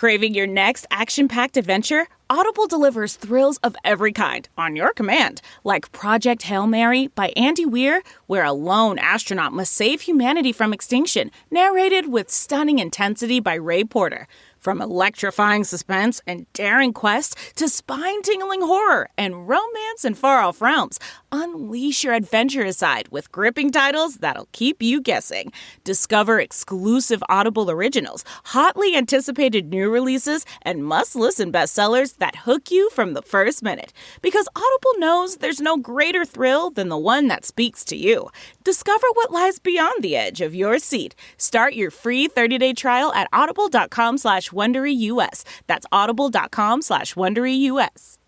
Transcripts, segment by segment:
Craving your next action-packed adventure? Audible delivers thrills of every kind on your command, like Project Hail Mary by Andy Weir, where a lone astronaut must save humanity from extinction, narrated with stunning intensity by Ray Porter. From electrifying suspense and daring quest to spine-tingling horror and romance in far-off realms, unleash your adventurous side with gripping titles that'll keep you guessing. Discover exclusive Audible originals, hotly anticipated new releases, and must-listen bestsellers that hook you from the first minute. Because Audible knows there's no greater thrill than the one that speaks to you. Discover what lies beyond the edge of your seat. Start your free 30-day trial at audible.com/WonderyUS. That's audible.com/WonderyUS.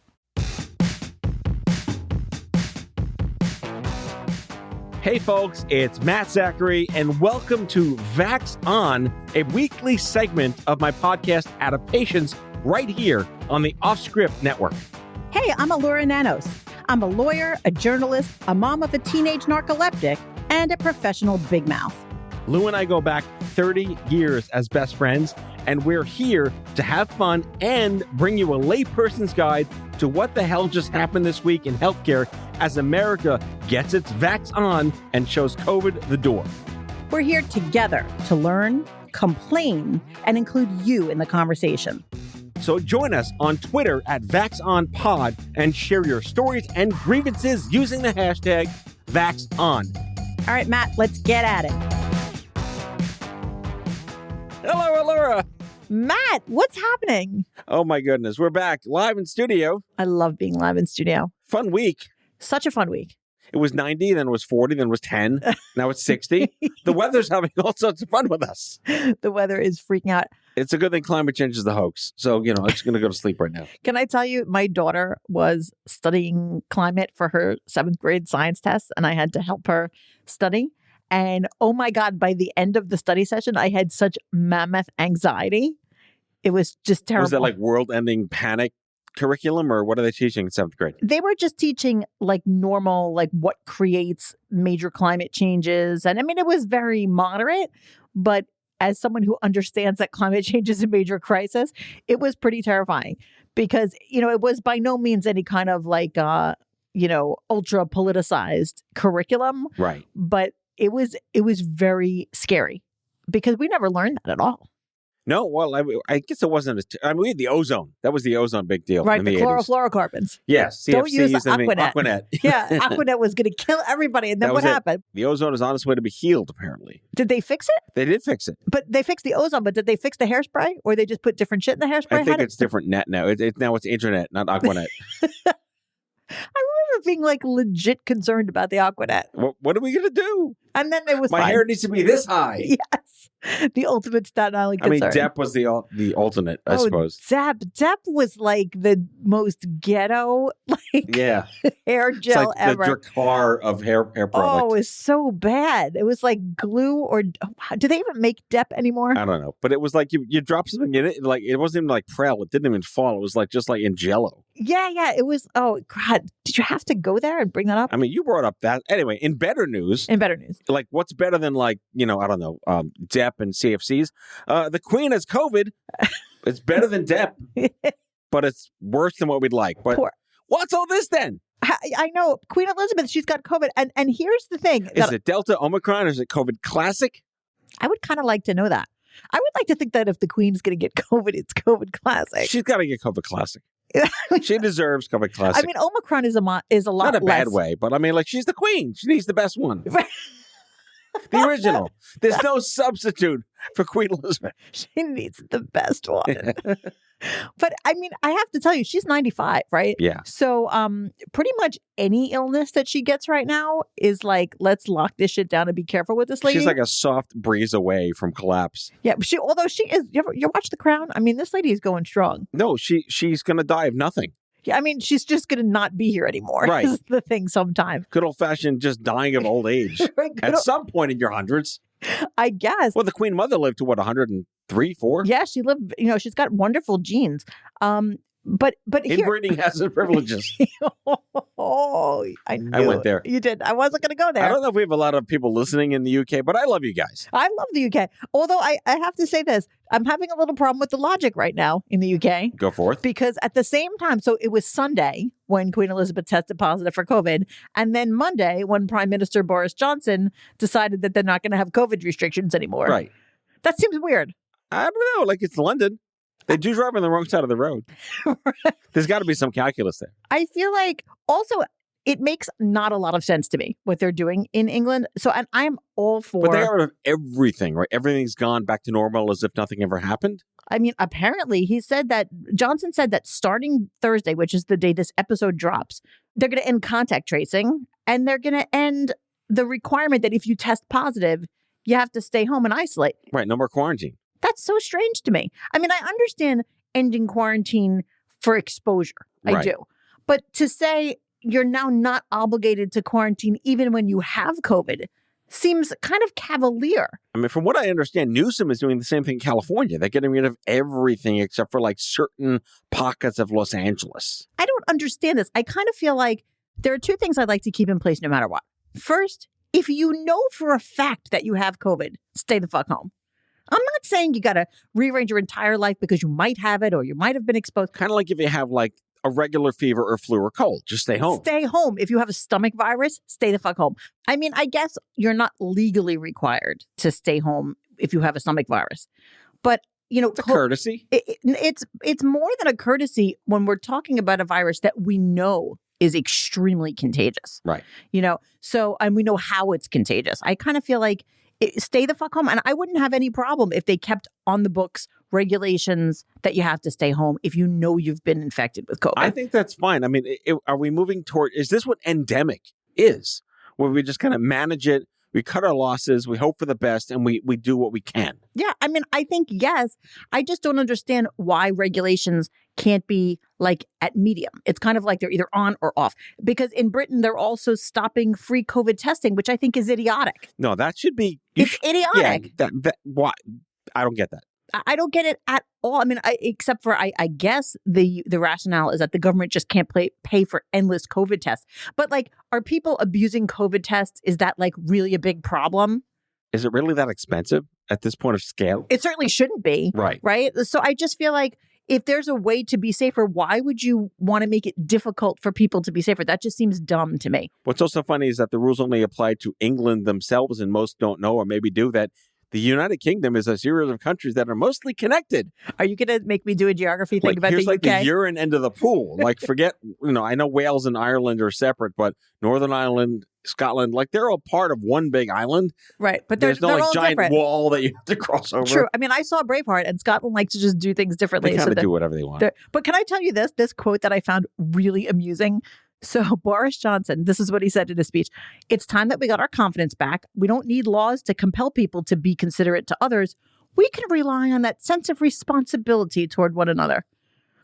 Hey folks, it's Matt Zachary, and welcome to Vax On, a weekly segment of my podcast Adaptations right here on the Offscript Network. Hey, I'm Allura Nanos. I'm a lawyer, a journalist, a mom of a teenage narcoleptic, and a professional big mouth. Lou and I go back 30 years as best friends, and we're here to have fun and bring you a layperson's guide to what the hell just happened this week in healthcare as America gets its Vax on and shows COVID the door. We're here together to learn, complain, and include you in the conversation. So join us on Twitter at VaxOnPod and share your stories and grievances using the hashtag VaxOn. All right, Matt, let's get at it. Hello, Allura. Matt, what's happening? Oh my goodness, we're back live in studio. I love being live in studio. Fun week. Such a fun week. It was 90, then it was 40, then it was 10. Now it's 60. The weather's having all sorts of fun with us. The weather is freaking out. It's a good thing climate change is the hoax. So, I'm just going to go to sleep right now. Can I tell you, my daughter was studying climate for her 7th grade science test, and I had to help her study. And oh my God, by the end of the study session, I had such mammoth anxiety. It was just terrible. Was that like world-ending panic curriculum, or what are they teaching in 7th grade? They were just teaching like normal, like what creates major climate changes. And I mean, it was very moderate, but as someone who understands that climate change is a major crisis, it was pretty terrifying because, it was by no means any kind of like, ultra politicized curriculum. Right. But it was very scary because we never learned that at all. No, well, I guess it wasn't. We had the ozone. That was the ozone big deal. Right, in the 80s. chlorofluorocarbons. Yes, Don't use Aquanet. Aquanet. Yeah, Aquanet was going to kill everybody. And then what happened? The ozone is on its way to be healed, apparently. Did they fix it? They did fix it. But they fixed the ozone, but did they fix the hairspray? Or they just put different shit in the hairspray? I think it's different net now. Now it's internet, not Aquanet. I remember being like legit concerned about the Aquanet. What are we going to do? And then it was My hair needs to be this high. Yes. The ultimate Staten Island concern. Depp was the ultimate, I suppose. Depp was like the most ghetto hair gel it's like ever. The Dracar of hair product. Oh, it was so bad. It was like glue or do they even make Depp anymore? I don't know. But it was like you drop something in it, like it wasn't even like Prel. It didn't even fall. It was like just like in Jell-O. Yeah. It was, oh God. Did you have to go there and bring that up? I mean, you brought up that. Anyway, in better news. Like, what's better than like, I don't know, Depp and CFCs? The Queen has COVID. It's better than Depp, but it's worse than what we'd like. But what's all this then? I know. Queen Elizabeth, she's got COVID. And here's the thing. Is it Delta, Omicron, or is it COVID Classic? I would kind of like to know that. I would like to think that if the Queen's going to get COVID, it's COVID Classic. She's got to get COVID Classic. She deserves COVID Classic. I mean, Omicron is a lot not a bad less. way, but I mean, like, she's the Queen. She needs the best one. The original. There's no substitute for Queen Elizabeth. She needs the best one. But I mean, I have to tell you, she's 95, right? Yeah. So pretty much any illness that she gets right now is like, let's lock this shit down and be careful with this lady. She's like a soft breeze away from collapse. Yeah, but although she is, you watch The Crown? I mean, this lady is going strong. No, she's going to die of nothing. Yeah, I mean, she's just going to not be here anymore. Right. Is the thing sometime. Good old-fashioned just dying of old age. Right, At some point in your hundreds. I guess. Well, the Queen Mother lived to, 103, 4? Yeah, she lived, she's got wonderful genes. But here, Inbreeding has its privileges. oh, I knew I went there. You did. I wasn't going to go there. I don't know if we have a lot of people listening in the UK, but I love you guys. I love the UK. Although I have to say this, I'm having a little problem with the logic right now in the UK. Go forth. Because at the same time, so it was Sunday when Queen Elizabeth tested positive for COVID. And then Monday when Prime Minister Boris Johnson decided that they're not going to have COVID restrictions anymore. Right. That seems weird. I don't know. Like, it's London. They do drive on the wrong side of the road. There's got to be some calculus there. I feel like also it makes not a lot of sense to me what they're doing in England. So, and I'm all for. But they got rid of everything, right? Everything's gone back to normal as if nothing ever happened. I mean, apparently Johnson said that starting Thursday, which is the day this episode drops, they're going to end contact tracing and they're going to end the requirement that if you test positive, you have to stay home and isolate. Right. No more quarantine. That's so strange to me. I mean, I understand ending quarantine for exposure. I do. But to say you're now not obligated to quarantine even when you have COVID seems kind of cavalier. I mean, from what I understand, Newsom is doing the same thing in California. They're getting rid of everything except for like certain pockets of Los Angeles. I don't understand this. I kind of feel like there are two things I'd like to keep in place no matter what. First, if you know for a fact that you have COVID, stay the fuck home. I'm not saying you got to rearrange your entire life because you might have it or you might have been exposed. Kind of like if you have like a regular fever or flu or cold, just stay home. Stay home. If you have a stomach virus, stay the fuck home. I mean, I guess you're not legally required to stay home if you have a stomach virus. But, you know, it's a courtesy. It's more than a courtesy when we're talking about a virus that we know is extremely contagious. Right. You know, so, and we know how it's contagious. I kind of feel like stay the fuck home. And I wouldn't have any problem if they kept on the books regulations that you have to stay home if you know you've been infected with COVID. I think that's fine. I mean, are we moving toward, is this what endemic is? Where we just kind of manage it, we cut our losses, we hope for the best, and we do what we can. Yeah, I mean, I think yes. I just don't understand why regulations can't be like at medium. It's kind of like they're either on or off. Because in Britain, they're also stopping free COVID testing, which I think is idiotic. No, that should be... It's idiotic. Yeah, why? I don't get that. I don't get it at all. I mean, except for I guess the rationale is that the government just can't pay for endless COVID tests. But like, are people abusing COVID tests? Is that like really a big problem? Is it really that expensive at this point of scale? It certainly shouldn't be. Right. Right. So I just feel like if there's a way to be safer, why would you want to make it difficult for people to be safer? That just seems dumb to me. What's also funny is that the rules only apply to England themselves, and most don't know or maybe do that. The United Kingdom is a series of countries that are mostly connected. Are you going to make me do a geography thing about the UK? Here's like the urine end of the pool. Like, forget, I know Wales and Ireland are separate, but Northern Ireland, Scotland, like they're all part of one big island. Right. But there's no like like giant different wall that you have to cross over. True. I mean, I saw Braveheart and Scotland likes to just do things differently. They kind of do whatever they want. But can I tell you this quote that I found really amusing? So Boris Johnson, this is what he said in his speech. It's time that we got our confidence back. We don't need laws to compel people to be considerate to others. We can rely on that sense of responsibility toward one another.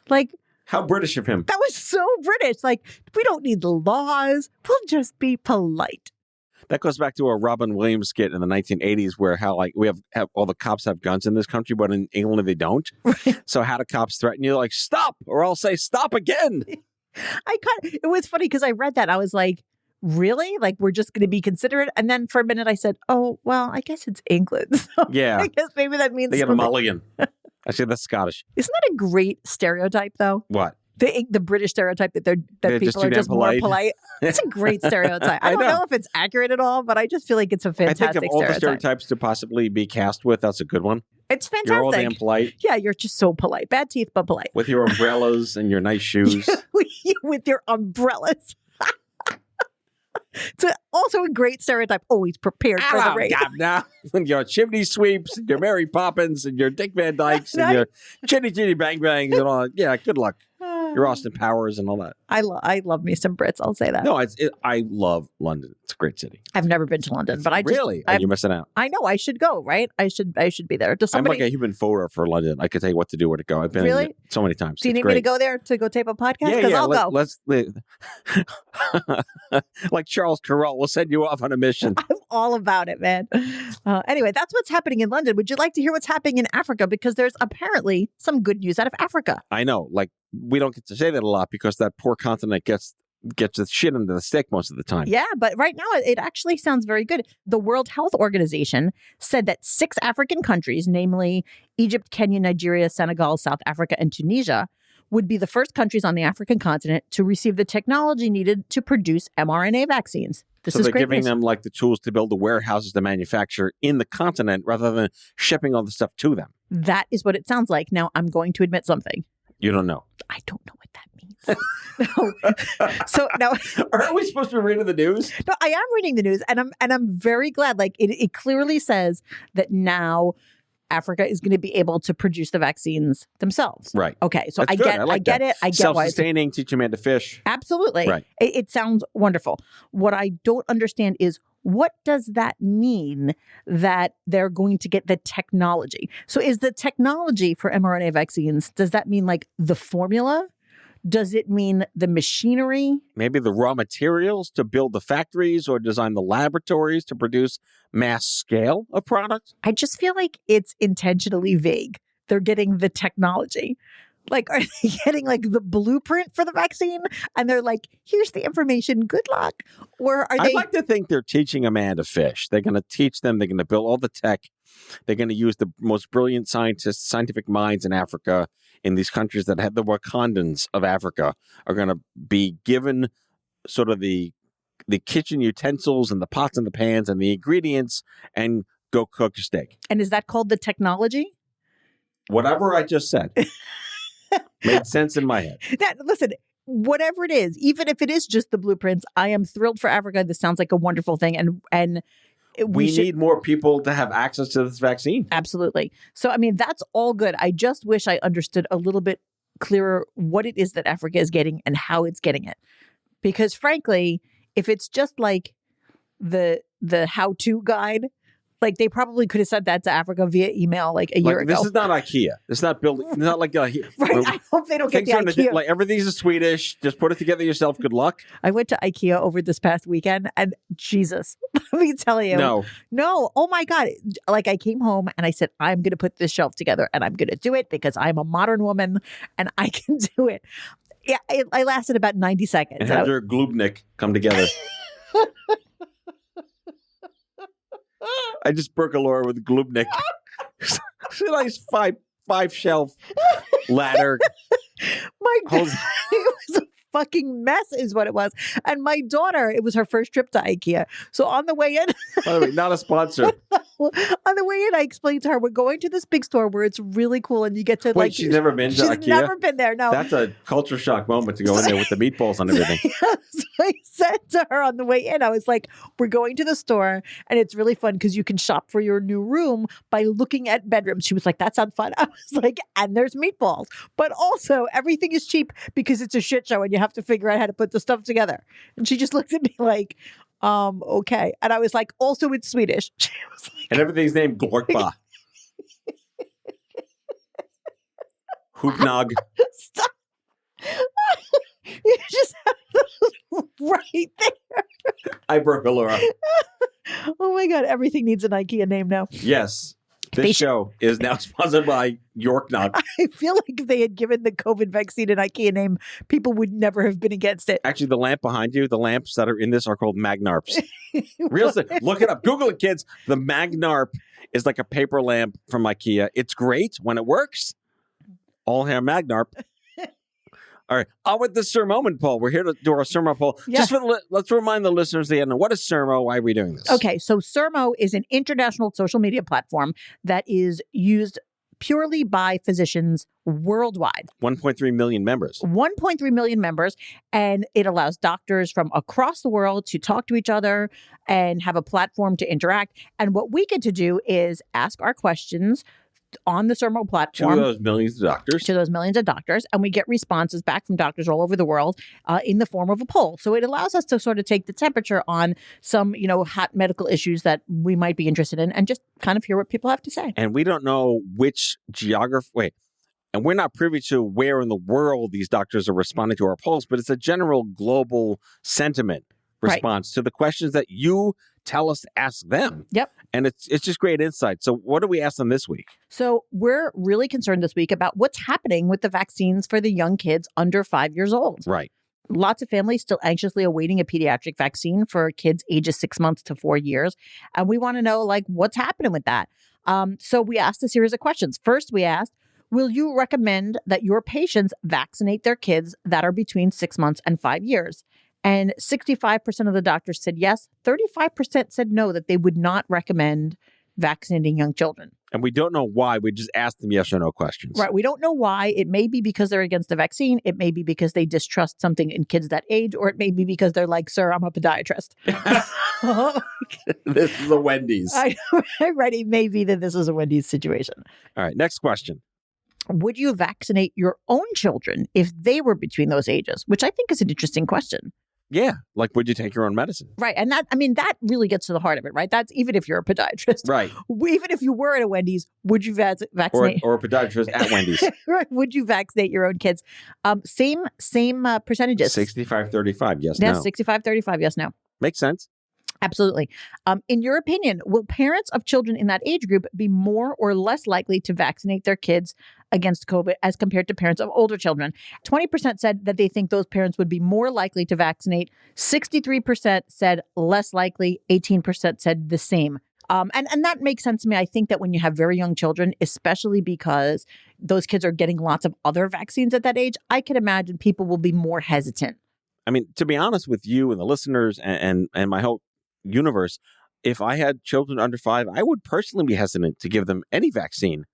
Like, how British of him. That was so British. Like, we don't need laws. We'll just be polite. That goes back to a Robin Williams skit in the 1980s where how like we have all the cops have guns in this country, but in England they don't. Right. So how do cops threaten you? Like, stop, or I'll say stop again. It was funny because I read that. I was like, really? Like, we're just going to be considerate? And then for a minute I said, oh, well, I guess it's England. So yeah. I guess maybe that means they get a mulligan. Actually, that's Scottish. Isn't that a great stereotype, though? What? The British stereotype that people are just more polite. It's a great stereotype. I don't know if it's accurate at all, but I just feel like it's a fantastic stereotype. I think of all the stereotypes to possibly be cast with, that's a good one. It's fantastic. You're all damn polite. Yeah, you're just so polite. Bad teeth, but polite. With your umbrellas and your nice shoes. With your umbrellas. It's also a great stereotype. Always prepared for the rain. Now, your chimney sweeps, and your Mary Poppins, and your Dick Van Dykes, and your chitty bang bangs, and all that. Yeah, good luck. Your Austin Powers and all that. I love me some Brits. I'll say that. No, I love London. It's a great city. I've never been to London, but really, you're missing out. I know I should go. Right? I should be there. I'm like a human photo for London. I could tell you what to do, where to go. I've been really so many times. Do you need me to go there to go tape a podcast? Yeah. I'll go. Let's like Charles Carroll, we'll send you off on a mission. I'm all about it, man. Anyway, that's what's happening in London. Would you like to hear what's happening in Africa? Because there's apparently some good news out of Africa. I know, like we don't get to say that a lot because that poor continent gets the shit under the stick most of the time. Yeah, but right now it actually sounds very good. The World Health Organization said that 6 African countries, namely Egypt, Kenya, Nigeria, Senegal, South Africa, and Tunisia, would be the first countries on the African continent to receive the technology needed to produce mRNA vaccines. This so is they're great giving news. them like the tools to build the warehouses to manufacture in the continent rather than shipping all the stuff to them. That is what it sounds like. Now, I'm going to admit something. You don't know. I don't know what that means. No. So now, aren't we supposed to be reading the news? No, I am reading the news, and I'm very glad. Like it clearly says that now Africa is going to be able to produce the vaccines themselves. Right. Okay. So That's I good. get I like it. that. I get why it's Self-sustaining, teach a man to fish. absolutely. Right. It sounds wonderful. What I don't understand is what does that mean that they're going to get the technology? So is the technology for mRNA vaccines, does that mean like the formula? Does it mean the machinery? Maybe the raw materials to build the factories or design the laboratories to produce mass scale of product? I just feel like it's intentionally vague. They're getting the technology. Like, are they getting like the blueprint for the vaccine? And they're like, here's the information. Good luck. Or are I'd they? like to think they're teaching a man to fish. They're going to teach them. They're going to build all the tech. They're going to use the most brilliant scientists, scientific minds in Africa, in these countries that have the Wakandans of Africa, are going to be given sort of the kitchen utensils and the pots and the pans and the ingredients and go cook a steak. And is that called the technology? Whatever I just said made sense in my head. Listen, whatever it is, even if it is just the blueprints, I am thrilled for Africa. This sounds like a wonderful thing. And we need more people to have access to this vaccine. Absolutely. So, I mean, that's all good. I just wish I understood a little bit clearer what it is that Africa is getting and how it's getting it. Because frankly, if it's just like the how-to guide, like they probably could have said that to Africa via email like a year ago. This is not Ikea. It's not building. It's not like right. I hope they don't get the Ikea. Like everything's in Swedish. Just put it together yourself. Good luck. I went to Ikea over this past weekend, and Jesus, let me tell you, no. Oh my God! Like I came home and I said, I'm going to put this shelf together, and I'm going to do it because I'm a modern woman and I can do it. Yeah, I lasted about 90 seconds. And had your Glubnik come together. I just broke a Laura with Glubnik. It's a nice five shelf ladder. My God, it was a fucking mess is what it was. And my daughter, it was her first trip to Ikea. So on the way in. By the way, not a sponsor. On the way in, I explained to her, we're going to this big store where it's really cool and you get to Wait, she's never been to Ikea? She's never been there, no. That's a culture shock moment to go in there with the meatballs and everything. So I said to her on the way in, I was like, we're going to the store and it's really fun because you can shop for your new room by looking at bedrooms. She was like, that sounds fun. I was like, and there's meatballs. But also everything is cheap because it's a shit show and you have to figure out how to put the stuff together. And she just looked at me like, okay. And I was like, also it's Swedish. She was like, and everything's named Glorkba. Hoopnog. Stop. You just have those right there. I broke a Laura. Oh my God. Everything needs an IKEA name now. Yes. This show is now sponsored by Yorknog. I feel like if they had given the COVID vaccine an IKEA name, people would never have been against it. Actually, the lamp behind you, the lamps that are in this are called Magnarps. Look it up. Google it, kids. The Magnarp is like a paper lamp from IKEA. It's great when it works. All hair Magnarp. All right. On with the Sir Moment poll. We're here to do our Sermo poll. Yeah. Let's remind the listeners again, what is Sermo? Why are we doing this? Okay. So Sermo is an international social media platform that is used purely by physicians worldwide. 1.3 million members. 1.3 million members. And it allows doctors from across the world to talk to each other and have a platform to interact. And what we get to do is ask our questions on the Sermo platform. To those millions of doctors. To those millions of doctors. And we get responses back from doctors all over the world in the form of a poll. So it allows us to sort of take the temperature on some, hot medical issues that we might be interested in and just kind of hear what people have to say. And we don't know which geography. And we're not privy to where in the world these doctors are responding to our polls, but it's a general global sentiment response to the questions that you tell us to ask them. Yep. And it's just great insight. So what do we ask them this week? So we're really concerned this week about what's happening with the vaccines for the young kids under 5 years old. Right. Lots of families still anxiously awaiting a pediatric vaccine for kids ages 6 months to 4 years. And we want to know, like, what's happening with that? So we asked a series of questions. First, we asked, will you recommend that your patients vaccinate their kids that are between 6 months and 5 years? And 65% of the doctors said yes. 35% said no, that they would not recommend vaccinating young children. And we don't know why. We just asked them yes or no questions. Right. We don't know why. It may be because they're against the vaccine. It may be because they distrust something in kids that age, or it may be because they're like, sir, I'm a podiatrist. This is a Wendy's. I know, right? It may be that this is a Wendy's situation. All right. Next question. Would you vaccinate your own children if they were between those ages? Which I think is an interesting question. Yeah. Like, would you take your own medicine? Right. And that really gets to the heart of it, right? That's even if you're a podiatrist. Right. Even if you were at a Wendy's, would you vaccinate? Or a podiatrist at Wendy's. Would you vaccinate your own kids? Same percentages. 65-35. Yes, Yes, no. 65-35. Yes, no. Makes sense. Absolutely. In your opinion, will parents of children in that age group be more or less likely to vaccinate their kids against COVID as compared to parents of older children? 20% said that they think those parents would be more likely to vaccinate. 63% said less likely. 18% said the same. And that makes sense to me. I think that when you have very young children, especially because those kids are getting lots of other vaccines at that age, I can imagine people will be more hesitant. I mean, to be honest with you and the listeners and my whole universe, if I had children under 5, I would personally be hesitant to give them any vaccine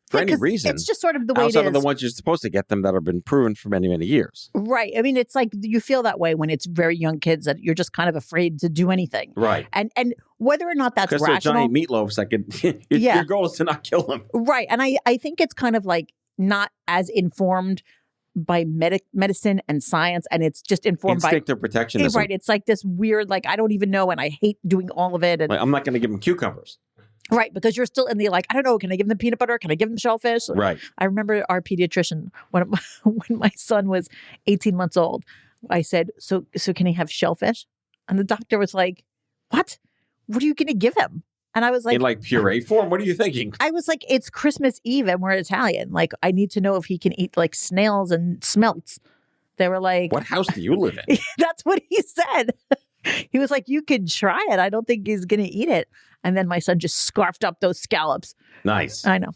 for any reason. It's just sort of the way it is. Outside of the ones you're supposed to get them that have been proven for many, many years. Right. I mean, it's like you feel that way when it's very young kids that you're just kind of afraid to do anything. Right. And whether or not that's rational. Because they're giant meatloafs that could, your goal is to not kill them. Right. And I think it's kind of like not as informed by medicine and science, and it's just informed instinctive protectionism. Right. It's like this weird, like, I don't even know, and I hate doing all of it. And like, I'm not going to give them cucumbers. Right, because you're still in the, like, I don't know, can I give them peanut butter? Can I give them shellfish? Right. I remember our pediatrician, when my son was 18 months old, I said, so can he have shellfish? And the doctor was like, what? What are you going to give him? And I was like, in like puree form? What are you thinking? I was like, it's Christmas Eve and we're Italian. Like, I need to know if he can eat like snails and smelts. They were like, what house do you live in? That's what he said. He was like, you could try it. I don't think he's going to eat it. And then my son just scarfed up those scallops. Nice. I know.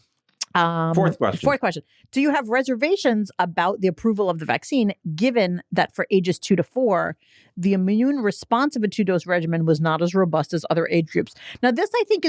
Fourth question. Do you have reservations about the approval of the vaccine, given that for ages 2 to 4, the immune response of a 2-dose regimen was not as robust as other age groups? Now, this I think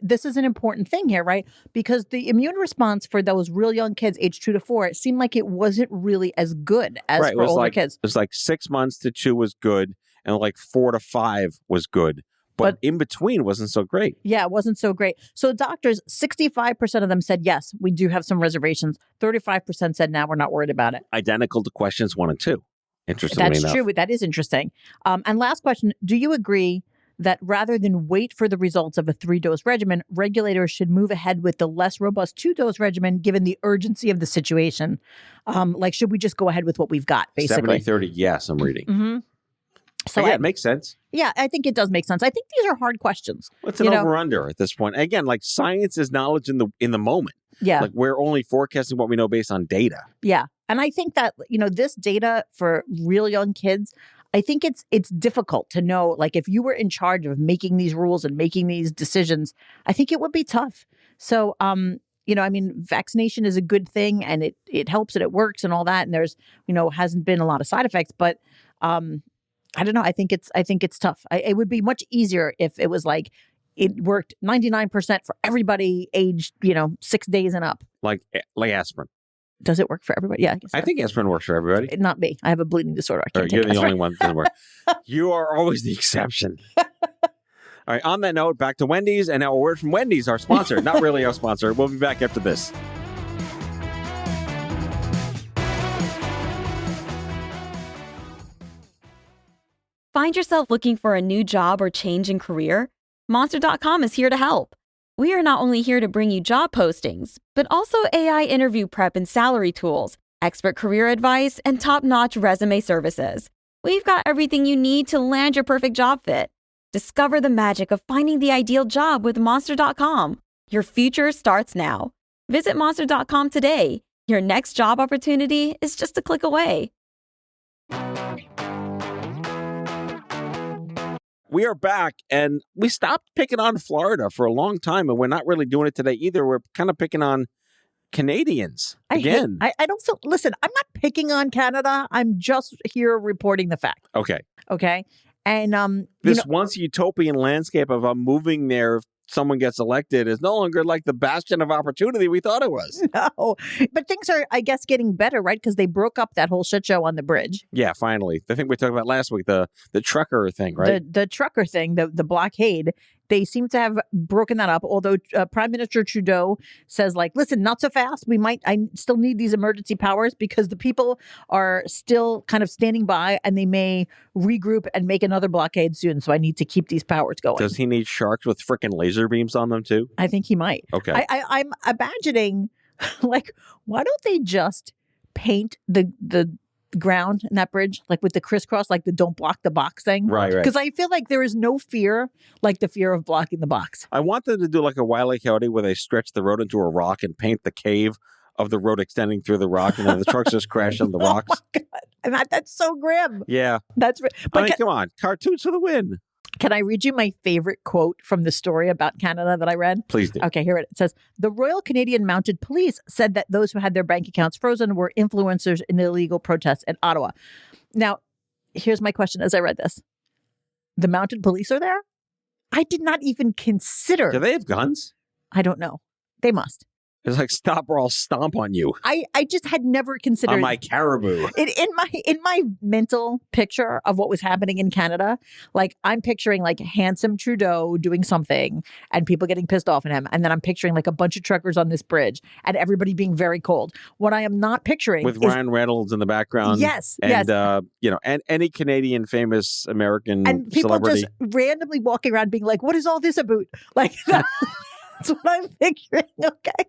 this is an important thing here, right? Because the immune response for those real young kids, age 2 to 4, it seemed like it wasn't really as good as for older kids. It was like 6 months to 2 was good, and like 4 to 5 was good. But in between wasn't so great. Yeah, it wasn't so great. So doctors, 65% of them said, yes, we do have some reservations. 35% said, no, we're not worried about it. Identical to questions 1 and 2. Interestingly enough. That's true. That is interesting. And last question, do you agree that rather than wait for the results of a 3-dose regimen, regulators should move ahead with the less robust 2-dose regimen given the urgency of the situation? Like, should we just go ahead with what we've got, basically? 70-30, yes, I'm reading. Mm-hmm. So yeah, it makes sense. Yeah, I think it does make sense. I think these are hard questions. What's an over-under at this point? Again, like science is knowledge in the moment. Yeah. Like we're only forecasting what we know based on data. Yeah. And I think that, this data for real young kids, I think it's difficult to know, like if you were in charge of making these rules and making these decisions, I think it would be tough. So, vaccination is a good thing and it helps and it works and all that. And there's, hasn't been a lot of side effects, but, I don't know. I think it's tough. It would be much easier if it was like it worked 99% for everybody aged, 6 days and up. Like aspirin. Does it work for everybody? Yeah, I think aspirin works for everybody. Not me. I have a bleeding disorder. I can't You're take the aspirin. only one that doesn't work. You are always the exception. All right. On that note, back to Wendy's, and now a word from Wendy's, our sponsor. Not really our sponsor. We'll be back after this. Find yourself looking for a new job or change in career? Monster.com is here to help. We are not only here to bring you job postings, but also AI interview prep and salary tools, expert career advice, and top-notch resume services. We've got everything you need to land your perfect job fit. Discover the magic of finding the ideal job with Monster.com. Your future starts now. Visit Monster.com today. Your next job opportunity is just a click away. We are back, and we stopped picking on Florida for a long time, and we're not really doing it today either. We're kind of picking on Canadians again. I don't feel, listen, I'm not picking on Canada. I'm just here reporting the fact. Okay. Okay. And This once utopian landscape of moving there if someone gets elected is no longer like the bastion of opportunity we thought it was. no, but things are, I guess, getting better, right? Because they broke up that whole shit show on the bridge. Yeah, finally. The thing we talked about last week, the trucker thing, right? The trucker thing, the blockade. They seem to have broken that up, although Prime Minister Trudeau says, like, listen, not so fast. I still need these emergency powers because the people are still kind of standing by and they may regroup and make another blockade soon. So I need to keep these powers going. Does he need sharks with frickin' laser beams on them too? I think he might. Okay. I'm imagining, like, why don't they just paint the ground in that bridge, like with the crisscross, like the don't block the box thing? Right. Because I feel like there is no fear like the fear of blocking the box. I want them to do like a Wile E. Coyote where they stretch the road into a rock and paint the cave of the road extending through the rock, and then the trucks just crash on the rocks. Oh my God. And that's so grim. Yeah. But I mean, come on. Cartoons for the win. Can I read you my favorite quote from the story about Canada that I read? Please do. Okay, here it is. It says, the Royal Canadian Mounted Police said that those who had their bank accounts frozen were influencers in illegal protests in Ottawa. Now, here's my question as I read this. The mounted police are there? I did not even consider. Do they have guns? I don't know. They must. It's like, stop or I'll stomp on you. I just had never considered On my caribou. in my mental picture of what was happening in Canada. Like, I'm picturing like handsome Trudeau doing something and people getting pissed off at him, and then I'm picturing like a bunch of truckers on this bridge and everybody being very cold. What I am not picturing with Ryan Reynolds in the background. Yes, and, yes. And any Canadian famous American and people celebrity. just randomly walking around being like, "What is all this about?" Like that's what I'm picturing. Okay.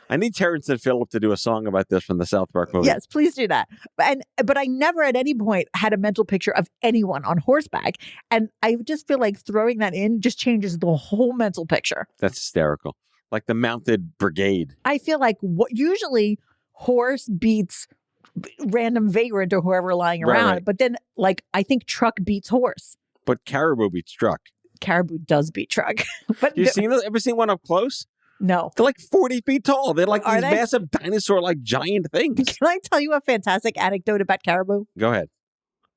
I need Terrence and Phillip to do a song about this from the South Park movie. Yes, please do that. But I never at any point had a mental picture of anyone on horseback. And I just feel like throwing that in just changes the whole mental picture. That's hysterical. Like the mounted brigade. I feel like usually horse beats random vagrant or whoever lying around. Right. But then, like, I think truck beats horse. But caribou beats truck. Caribou does beat truck. But Ever seen one up close? No. They're like 40 feet tall. They're like Are these they? massive dinosaur-like giant things. Can I tell you a fantastic anecdote about caribou? Go ahead.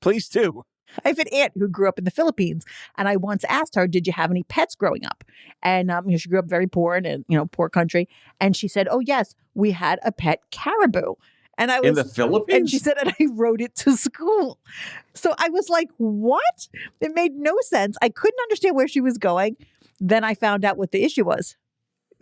Please do. I have an aunt who grew up in the Philippines, and I once asked her, "Did you have any pets growing up?" And she grew up very poor in a poor country, and she said, "Oh yes, we had a pet caribou." And I was in the Philippines, and she said, "And I rode it to school." So I was like, "What?" It made no sense. I couldn't understand where she was going. Then I found out what the issue was.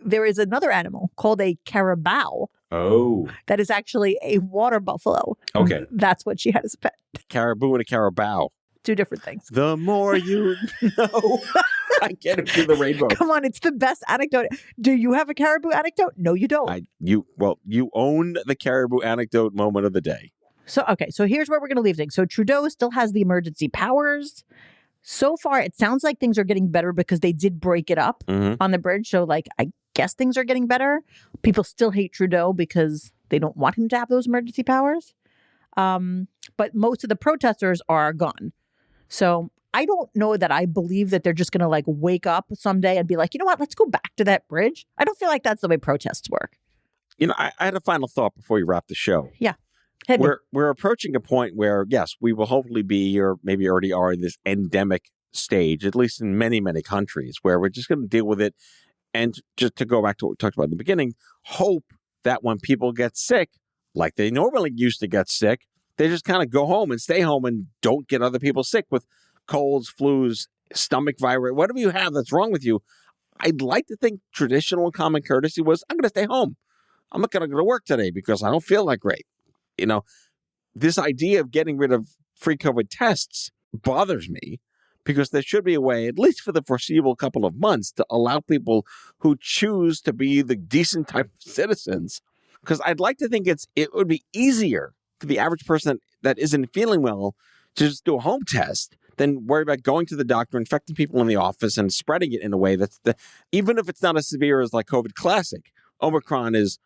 There is another animal called a carabao. Oh. That is actually a water buffalo. Okay. That's what she had as a pet. Caribou and a carabao. Two different things. The more you know. I get it through the rainbow. Come on, it's the best anecdote. Do you have a caribou anecdote? No, you don't. You own the caribou anecdote moment of the day. So here's where we're going to leave things. So Trudeau still has the emergency powers. So far, it sounds like things are getting better because they did break it up on the bridge. So, like, I guess things are getting better. People still hate Trudeau because they don't want him to have those emergency powers. But most of the protesters are gone. So I don't know that I believe that they're just going to like wake up someday and be like, you know what, let's go back to that bridge. I don't feel like that's the way protests work. I had a final thought before we wrap the show. Yeah. We're approaching a point where, yes, we will hopefully be, or maybe already are, in this endemic stage, at least in many, many countries, where we're just going to deal with it. And just to go back to what we talked about in the beginning, hope that when people get sick, like they normally used to get sick, they just kind of go home and stay home and don't get other people sick with colds, flus, stomach virus, whatever you have that's wrong with you. I'd like to think traditional common courtesy was, I'm going to stay home. I'm not going to go to work today because I don't feel like great. This idea of getting rid of free COVID tests bothers me because there should be a way, at least for the foreseeable couple of months, to allow people who choose to be the decent type of citizens. Because I'd like to think it would be easier for the average person that isn't feeling well to just do a home test than worry about going to the doctor, infecting people in the office, and spreading it in a way that's even if it's not as severe as like COVID Classic. Omicron is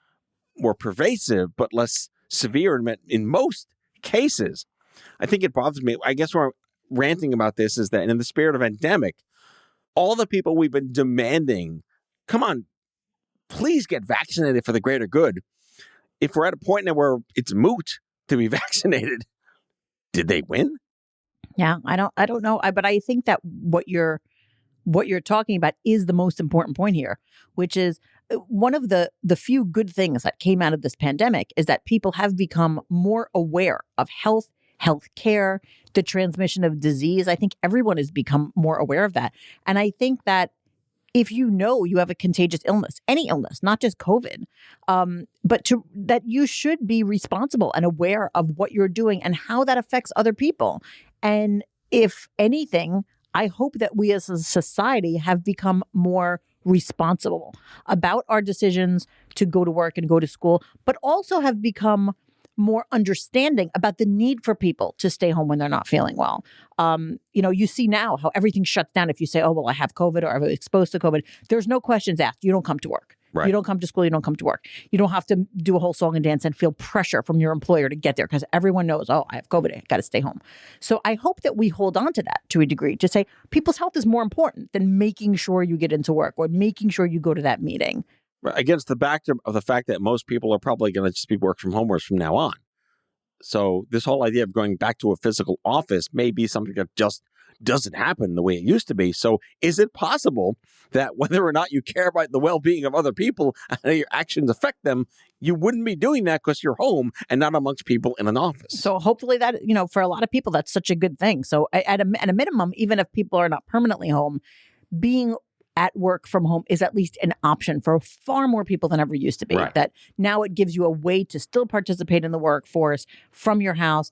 more pervasive, but less severe in most cases. I think it bothers me. I guess where I'm ranting about this is that in the spirit of endemic, all the people we've been demanding, come on, please get vaccinated for the greater good. If we're at a point now where it's moot to be vaccinated, did they win? Yeah, I don't know. But I think that what you're talking about is the most important point here, which is one of the few good things that came out of this pandemic is that people have become more aware of health care, the transmission of disease. I think everyone has become more aware of that. And I think that if you know you have a contagious illness, any illness, not just COVID, that you should be responsible and aware of what you're doing and how that affects other people. And if anything, I hope that we as a society have become more responsible about our decisions to go to work and go to school, but also have become more understanding about the need for people to stay home when they're not feeling well. You see now how everything shuts down if you say, oh, well, I have COVID or I'm exposed to COVID. There's no questions asked. You don't come to work. Right. You don't come to school. You don't come to work. You don't have to do a whole song and dance and feel pressure from your employer to get there because everyone knows, oh, I have COVID. I got to stay home. So I hope that we hold on to that to a degree to say people's health is more important than making sure you get into work or making sure you go to that meeting. Against the backdrop of the fact that most people are probably going to just be work from homers from now on. So this whole idea of going back to a physical office may be something that just doesn't happen the way it used to be. So is it possible that whether or not you care about the well-being of other people and how your actions affect them, you wouldn't be doing that because you're home and not amongst people in an office? So hopefully that, for a lot of people, that's such a good thing. So at a minimum, even if people are not permanently home, being at work from home is at least an option for far more people than ever used to be. Right. That now it gives you a way to still participate in the workforce from your house,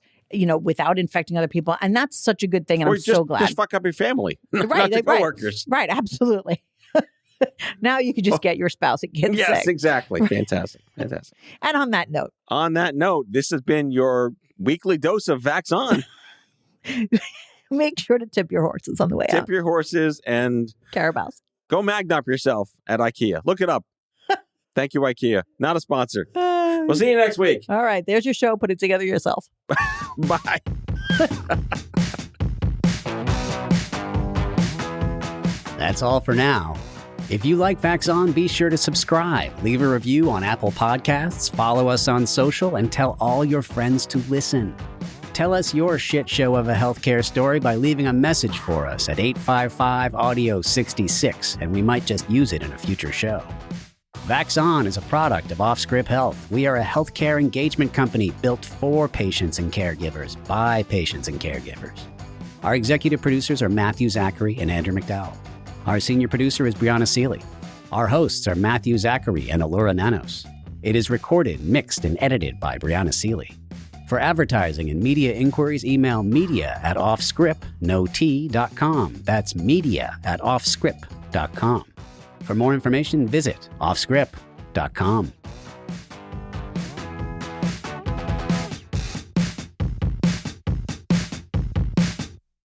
without infecting other people. And that's such a good thing. And I'm so glad. Just fuck up your family, right, not your coworkers. Right, absolutely. Now you can just get your spouse and get sick. Yes, exactly. Fantastic. And on that note, this has been your weekly dose of Vax On. Make sure to tip your horses on the way out. Tip your horses and Carabaos. Go Magnop yourself at Ikea. Look it up. Thank you, Ikea. Not a sponsor. We'll see you next week. All right. There's your show. Put it together yourself. Bye. That's all for now. If you like Vax On, be sure to subscribe, leave a review on Apple Podcasts, follow us on social, and tell all your friends to listen. Tell us your shit show of a healthcare story by leaving a message for us at 855-AUDIO-66, and we might just use it in a future show. Vax On is a product of Offscript Health. We are a healthcare engagement company built for patients and caregivers by patients and caregivers. Our executive producers are Matthew Zachary and Andrew McDowell. Our senior producer is Brianna Seeley. Our hosts are Matthew Zachary and Allura Nanos. It is recorded, mixed, and edited by Brianna Seeley. For advertising and media inquiries, email media@offscript.com. That's media@offscript.com. For more information, visit offscript.com.